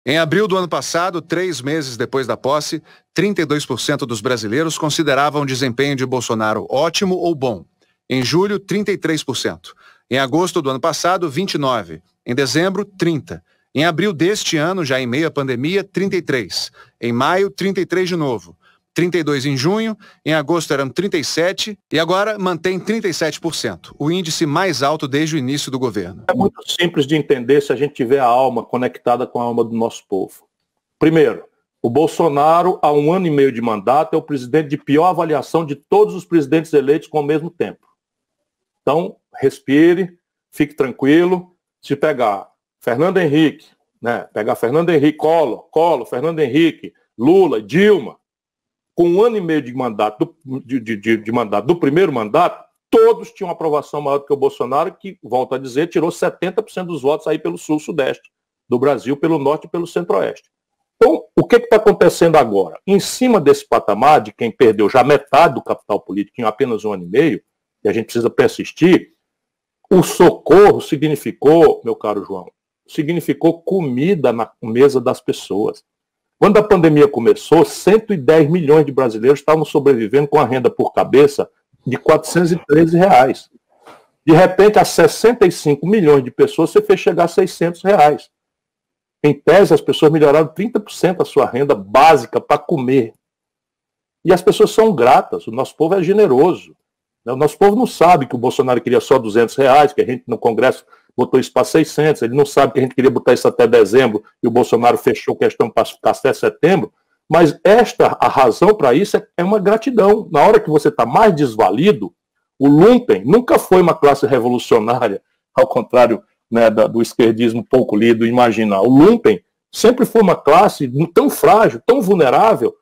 Em abril do ano passado, 3 meses depois da posse, 32% dos brasileiros consideravam o desempenho de Bolsonaro ótimo ou bom. Em julho, 33%. Em agosto do ano passado, 29%. Em dezembro, 30%. Em abril deste ano, já em meio à pandemia, 33%. Em maio, 33% de novo. 32% em junho, em agosto eram 37% e agora mantém 37%, o índice mais alto desde o início do governo. É muito simples de entender se a gente tiver a alma conectada com a alma do nosso povo. Primeiro, o Bolsonaro, há 1 ano e meio de mandato, é o presidente de pior avaliação de todos os presidentes eleitos com o mesmo tempo. Então, respire, fique tranquilo. Se pegar Fernando Henrique, pegar Fernando Henrique, Collor, Fernando Henrique, Lula, Dilma, com 1 ano e meio de mandato, de mandato do primeiro mandato, todos tinham aprovação maior do que o Bolsonaro, que, volto a dizer, tirou 70% dos votos aí pelo sul-sudeste do Brasil, pelo norte e pelo centro-oeste. Então, o que está acontecendo agora? Em cima desse patamar de quem perdeu já metade do capital político em apenas 1 ano e meio, e a gente precisa persistir, o socorro significou, meu caro João, significou comida na mesa das pessoas. Quando a pandemia começou, 110 milhões de brasileiros estavam sobrevivendo com a renda por cabeça de R$ 413. De repente, a 65 milhões de pessoas, você fez chegar a R$ 600. Em tese, as pessoas melhoraram 30% a sua renda básica para comer. E as pessoas são gratas, o nosso povo é generoso. O nosso povo não sabe que o Bolsonaro queria só R$ 200, que a gente no Congresso botou isso para 600, ele não sabe que a gente queria botar isso até dezembro e o Bolsonaro fechou questão para ficar até setembro, mas a razão para isso é uma gratidão. Na hora que você está mais desvalido, o lumpen nunca foi uma classe revolucionária, ao contrário do esquerdismo pouco lido e imaginar. O lumpen sempre foi uma classe tão frágil, tão vulnerável,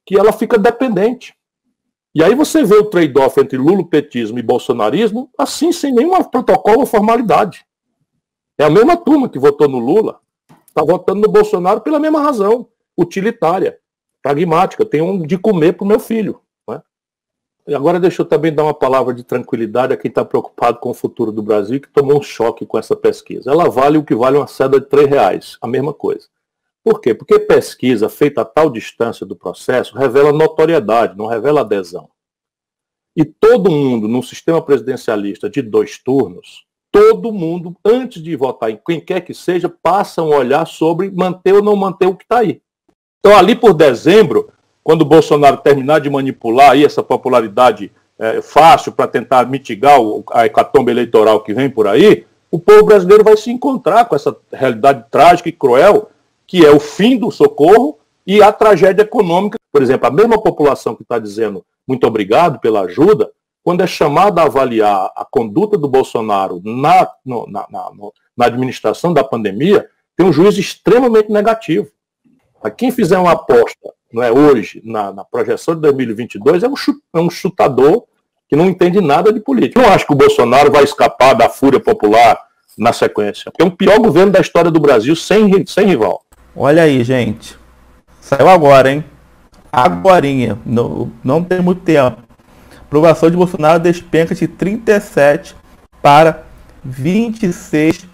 que ela fica dependente. E aí você vê o trade-off entre lulopetismo e bolsonarismo assim, sem nenhum protocolo ou formalidade. É a mesma turma que votou no Lula, está votando no Bolsonaro pela mesma razão, utilitária, pragmática, tem um de comer para o meu filho. Né? E agora deixa eu também dar uma palavra de tranquilidade a quem está preocupado com o futuro do Brasil, que tomou um choque com essa pesquisa. Ela vale o que vale uma seda de R$3, a mesma coisa. Por quê? Porque pesquisa feita a tal distância do processo revela notoriedade, não revela adesão. E todo mundo, num sistema presidencialista de 2 turnos, todo mundo, antes de votar em quem quer que seja, passa a olhar sobre manter ou não manter o que está aí. Então, ali por dezembro, quando o Bolsonaro terminar de manipular aí essa popularidade fácil para tentar mitigar a hecatombe eleitoral que vem por aí, o povo brasileiro vai se encontrar com essa realidade trágica e cruel, que é o fim do socorro e a tragédia econômica. Por exemplo, a mesma população que está dizendo muito obrigado pela ajuda, quando é chamada a avaliar a conduta do Bolsonaro na administração da pandemia, tem um juízo extremamente negativo. Quem fizer uma aposta hoje na projeção de 2022 é um chutador que não entende nada de política. Eu não acho que o Bolsonaro vai escapar da fúria popular na sequência. É o pior governo da história do Brasil, sem rival. Olha aí, gente. Saiu agora, hein? Agorinha. Não tem muito tempo. Aprovação de Bolsonaro despenca de 37% para 26%,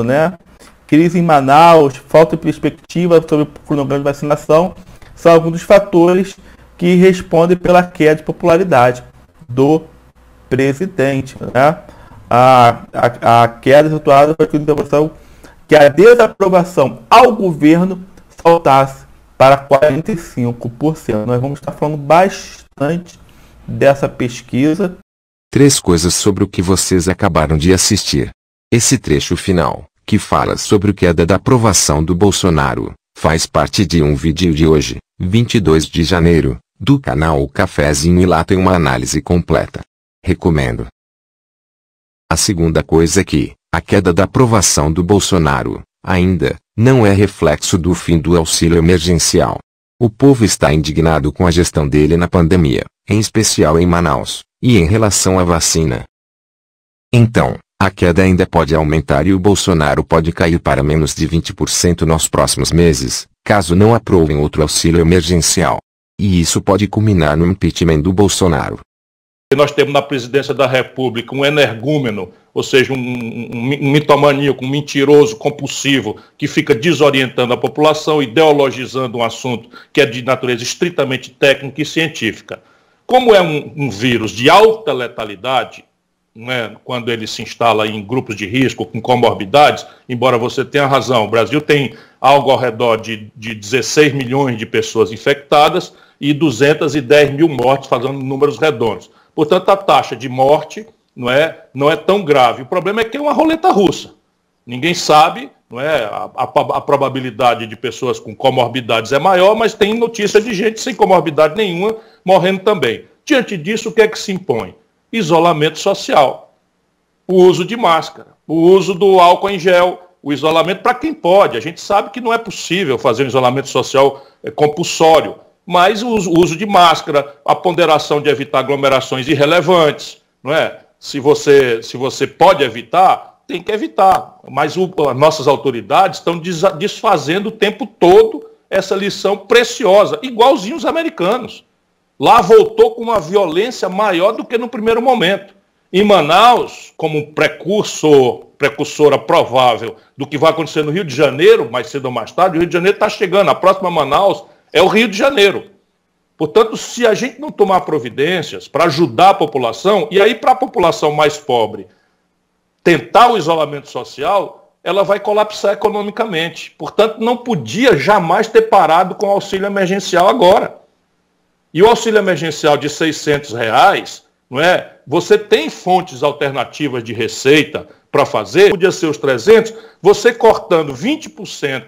né? Crise em Manaus, falta de perspectiva sobre o cronograma de vacinação são alguns dos fatores que respondem pela queda de popularidade do presidente, né? A queda resultada foi que a desaprovação ao governo saltasse para 45%. Nós vamos estar falando bastante dessa pesquisa. 3 coisas sobre o que vocês acabaram de assistir. Esse trecho final, que fala sobre a queda da aprovação do Bolsonaro, faz parte de um vídeo de hoje, 22 de janeiro, do canal Cafezinho, e lá tem uma análise completa. Recomendo. A segunda coisa é que a queda da aprovação do Bolsonaro ainda não é reflexo do fim do auxílio emergencial. O povo está indignado com a gestão dele na pandemia, em especial em Manaus, e em relação à vacina. Então, a queda ainda pode aumentar e o Bolsonaro pode cair para menos de 20% nos próximos meses, caso não aprovem outro auxílio emergencial. E isso pode culminar no impeachment do Bolsonaro. nós temos na presidência da República um energúmeno, ou seja, um mitomaníaco, um mentiroso compulsivo, que fica desorientando a população, ideologizando um assunto que é de natureza estritamente técnica e científica. Como é um vírus de alta letalidade, né, quando ele se instala em grupos de risco, com comorbidades, embora você tenha razão, o Brasil tem algo ao redor de 16 milhões de pessoas infectadas e 210 mil mortes, fazendo números redondos. Portanto, a taxa de morte não é tão grave. O problema é que é uma roleta russa. Ninguém sabe, não é? A probabilidade de pessoas com comorbidades é maior, mas tem notícia de gente sem comorbidade nenhuma morrendo também. Diante disso, o que é que se impõe? Isolamento social, o uso de máscara, o uso do álcool em gel, o isolamento para quem pode. A gente sabe que não é possível fazer um isolamento social compulsório, mas o uso de máscara, a ponderação de evitar aglomerações irrelevantes, não é? Se você pode evitar, tem que evitar. Mas as nossas autoridades estão desfazendo o tempo todo essa lição preciosa, igualzinho os americanos. Lá voltou com uma violência maior do que no primeiro momento. Em Manaus, como precursora provável do que vai acontecer no Rio de Janeiro, mais cedo ou mais tarde, o Rio de Janeiro está chegando, a próxima Manaus é o Rio de Janeiro. Portanto, se a gente não tomar providências para ajudar a população, e aí para a população mais pobre tentar o isolamento social, ela vai colapsar economicamente. Portanto, não podia jamais ter parado com o auxílio emergencial agora. E o auxílio emergencial de R$600, não é? Você tem fontes alternativas de receita para fazer, podia ser os 300, você cortando 20%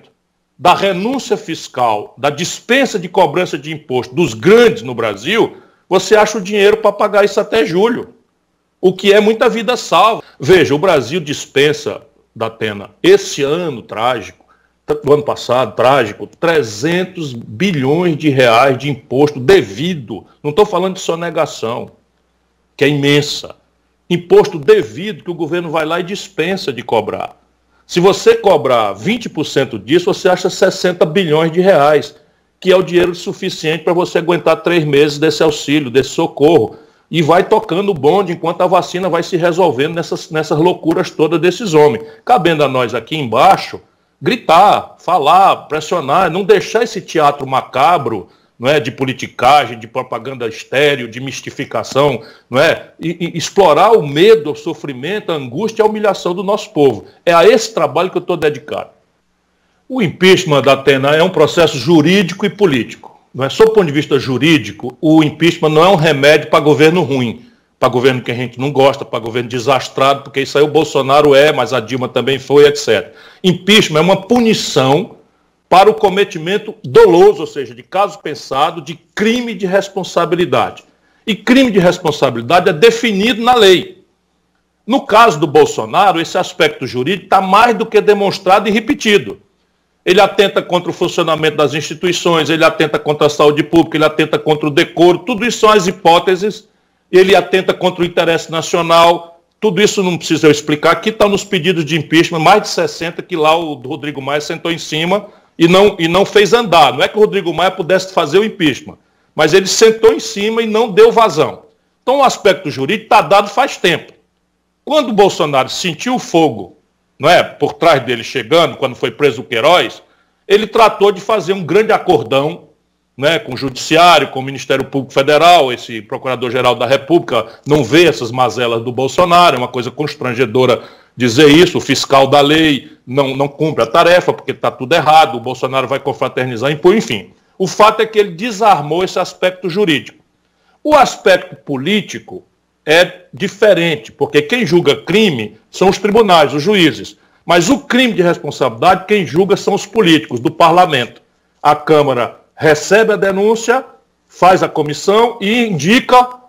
da renúncia fiscal, da dispensa de cobrança de imposto dos grandes no Brasil, você acha o dinheiro para pagar isso até julho. O que é muita vida salva. Veja, o Brasil dispensa, Datena, esse ano trágico, do ano passado, trágico, 300 bilhões de reais de imposto devido. Não estou falando de sonegação, que é imensa. Imposto devido que o governo vai lá e dispensa de cobrar. Se você cobrar 20% disso, você acha 60 bilhões de reais, que é o dinheiro suficiente para você aguentar 3 meses desse auxílio, desse socorro. E vai tocando o bonde enquanto a vacina vai se resolvendo nessas loucuras todas desses homens. Cabendo a nós aqui embaixo, gritar, falar, pressionar, não deixar esse teatro macabro, não é, de politicagem, de propaganda estéril, de mistificação, não é? E explorar o medo, o sofrimento, a angústia e a humilhação do nosso povo. É a esse trabalho que eu estou dedicado. O impeachment da Atena é um processo jurídico e político. Não é? Sob o ponto de vista jurídico, o impeachment não é um remédio para governo ruim, para governo que a gente não gosta, para governo desastrado, porque isso aí o Bolsonaro mas a Dilma também foi, etc. Impeachment é uma punição para o cometimento doloso, ou seja, de caso pensado, de crime de responsabilidade. E crime de responsabilidade é definido na lei. No caso do Bolsonaro, esse aspecto jurídico está mais do que demonstrado e repetido. Ele atenta contra o funcionamento das instituições, ele atenta contra a saúde pública, ele atenta contra o decoro, tudo isso são as hipóteses, ele atenta contra o interesse nacional, tudo isso não precisa eu explicar, aqui está nos pedidos de impeachment, mais de 60 que lá o Rodrigo Maia sentou em cima e não fez andar. Não é que o Rodrigo Maia pudesse fazer o impeachment, mas ele sentou em cima e não deu vazão. Então o aspecto jurídico está dado faz tempo. Quando o Bolsonaro sentiu o fogo, não é, por trás dele chegando, quando foi preso o Queiroz, ele tratou de fazer um grande acordão, né, com o Judiciário, com o Ministério Público Federal. Esse Procurador-Geral da República não vê essas mazelas do Bolsonaro, é uma coisa constrangedora dizer isso, o fiscal da lei não cumpre a tarefa, porque está tudo errado, o Bolsonaro vai confraternizar, impor, enfim. O fato é que ele desarmou esse aspecto jurídico. O aspecto político é diferente, porque quem julga crime são os tribunais, os juízes. Mas o crime de responsabilidade, quem julga são os políticos, do parlamento. A Câmara recebe a denúncia, faz a comissão e indica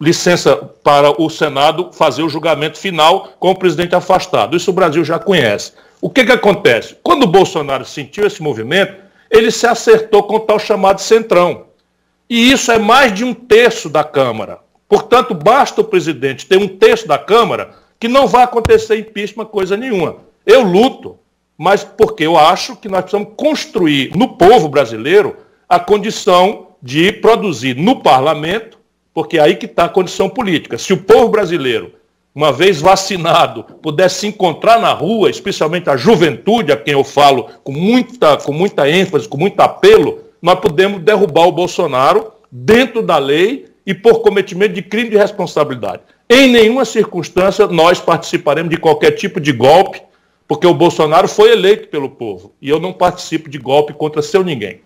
licença para o Senado fazer o julgamento final com o presidente afastado. Isso o Brasil já conhece. O que acontece? Quando o Bolsonaro sentiu esse movimento, ele se acertou com o tal chamado Centrão. E isso é mais de 1/3 da Câmara. Portanto, basta o presidente ter 1/3 da Câmara que não vai acontecer impeachment coisa nenhuma. Eu luto, mas porque eu acho que nós precisamos construir no povo brasileiro a condição de produzir no parlamento, porque é aí que está a condição política. Se o povo brasileiro, uma vez vacinado, pudesse se encontrar na rua, especialmente a juventude, a quem eu falo com muita ênfase, com muito apelo, nós podemos derrubar o Bolsonaro dentro da lei e por cometimento de crime de responsabilidade. Em nenhuma circunstância nós participaremos de qualquer tipo de golpe, porque o Bolsonaro foi eleito pelo povo e eu não participo de golpe contra seu ninguém.